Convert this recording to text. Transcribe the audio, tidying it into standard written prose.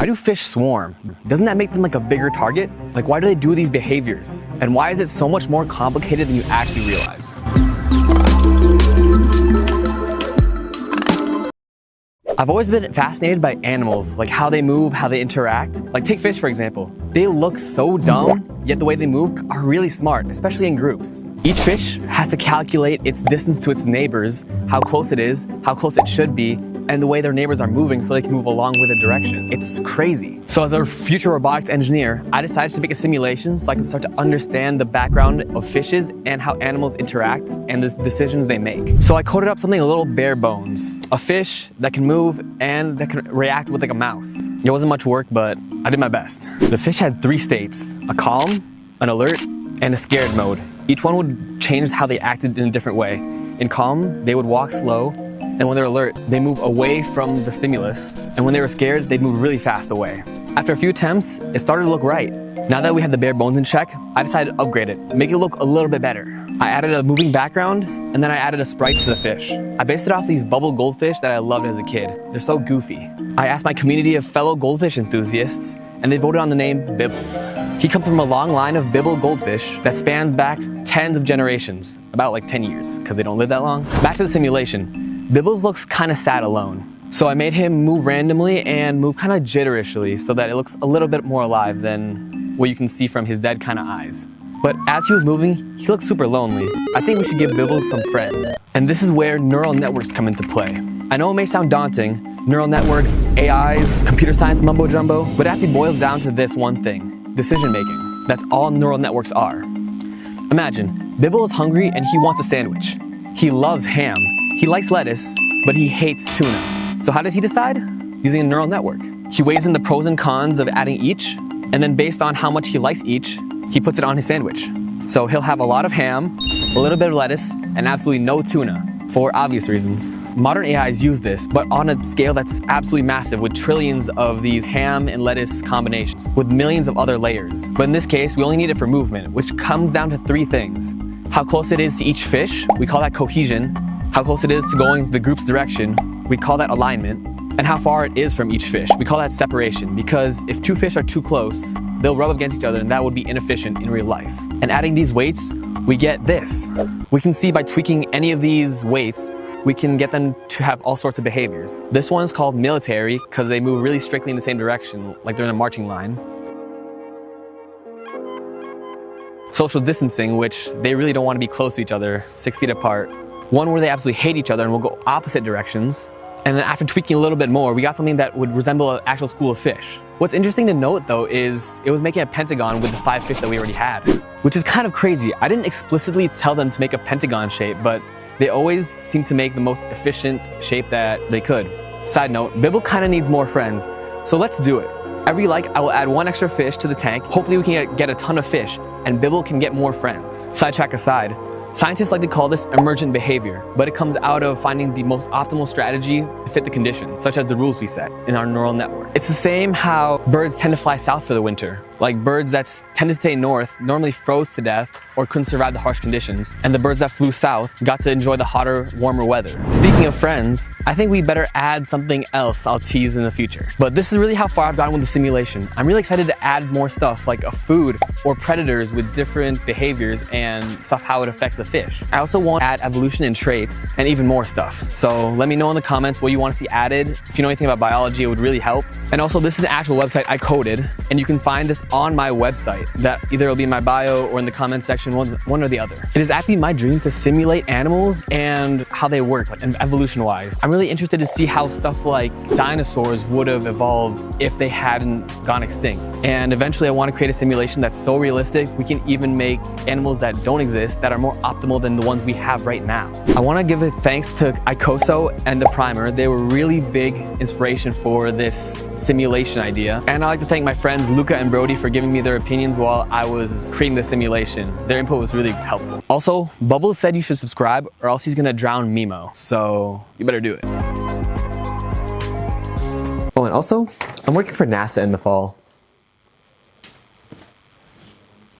Why do fish swarm? Doesn't that make them like a bigger target? Like, why do they do these behaviors? And why is it so much more complicated than you actually realize? I've always been fascinated by animals, like how they move, how they interact. Like take fish for example. They look so dumb, yet the way they move are really smart, especially in groups. Each fish has to calculate its distance to its neighbors, how close it is, how close it should be, and the way their neighbors are moving so they can move along with the direction. It's crazy. So as a future robotics engineer, I decided to make a simulation so I can start to understand the background of fishes and how animals interact and the decisions they make. So I coded up something a little bare bones. A fish that can move and that can react with like a mouse. It wasn't much work, but I did my best. The fish had 3 states: a calm, an alert, and a scared mode. Each one would change how they acted in a different way. In calm, they would walk slow, and when they're alert, they move away from the stimulus, and when they were scared, they'd move really fast away. After a few attempts, it started to look right. Now that we had the bare bones in check, I decided to upgrade it, make it look a little bit better. I added a moving background, and then I added a sprite to the fish. I based it off these bubble goldfish that I loved as a kid. They're so goofy. I asked my community of fellow goldfish enthusiasts, and they voted on the name Bibbles. He comes from a long line of bibble goldfish that spans back tens of generations, about like 10 years, because they don't live that long. Back to the simulation. Bibbles looks kind of sad alone. So I made him move randomly and move kind of jitterishly so that it looks a little bit more alive than what you can see from his dead kind of eyes. But as he was moving, he looked super lonely. I think we should give Bibbles some friends. And this is where neural networks come into play. I know it may sound daunting, neural networks, AIs, computer science mumbo jumbo, but it actually boils down to this one thing: decision making. That's all neural networks are. Imagine, Bibble is hungry and he wants a sandwich. He loves ham. He likes lettuce, but he hates tuna. So how does he decide? Using a neural network. He weighs in the pros and cons of adding each, and then based on how much he likes each, he puts it on his sandwich. So he'll have a lot of ham, a little bit of lettuce, and absolutely no tuna, for obvious reasons. Modern AIs use this, but on a scale that's absolutely massive, with trillions of these ham and lettuce combinations, with millions of other layers. But in this case, we only need it for movement, which comes down to 3 things. How close it is to each fish, we call that cohesion. How close it is to going the group's direction, we call that alignment. And how far it is from each fish, we call that separation, because if 2 fish are too close, they'll rub against each other and that would be inefficient in real life. And adding these weights, we get this. We can see by tweaking any of these weights, we can get them to have all sorts of behaviors. This one is called military because they move really strictly in the same direction, like they're in a marching line. Social distancing, which they really don't want to be close to each other, 6 feet apart. One where they absolutely hate each other and will go opposite directions. And then after tweaking a little bit more, we got something that would resemble an actual school of fish. What's interesting to note though is it was making a pentagon with the 5 fish that we already had, which is kind of crazy. I didn't explicitly tell them to make a pentagon shape, but they always seem to make the most efficient shape that they could. Side note, Bibble kind of needs more friends, so let's do it. Every like, I will add 1 extra fish to the tank. Hopefully we can get a ton of fish and Bibble can get more friends. Sidetrack aside, scientists like to call this emergent behavior, but it comes out of finding the most optimal strategy to fit the condition, such as the rules we set in our neural network. It's the same how birds tend to fly south for the winter. Like birds that tend to stay north normally froze to death or couldn't survive the harsh conditions, and the birds that flew south got to enjoy the hotter, warmer weather. Speaking of friends, I think we better add something else I'll tease in the future. But this is really how far I've gotten with the simulation. I'm really excited to add more stuff like a food or predators with different behaviors and stuff how it affects the fish. I also want to add evolution and traits and even more stuff. So let me know in the comments what you want to see added. If you know anything about biology, it would really help. And also this is an actual website I coded, and you can find this on my website. That either will be in my bio or in the comment section, one or the other. It is actually my dream to simulate animals and how they work, like evolution-wise. I'm really interested to see how stuff like dinosaurs would have evolved if they hadn't gone extinct. And eventually I want to create a simulation that's so realistic, we can even make animals that don't exist that are more optimal than the ones we have right now. I want to give a thanks to Icoso and the primer. They were really big inspiration for this simulation idea. And I'd like to thank my friends Luca and Brody for giving me their opinions while I was creating the simulation. Their input was really helpful. Also, Bubbles said you should subscribe or else he's gonna drown Mimo. So you better do it. Oh, and also, I'm working for NASA in the fall.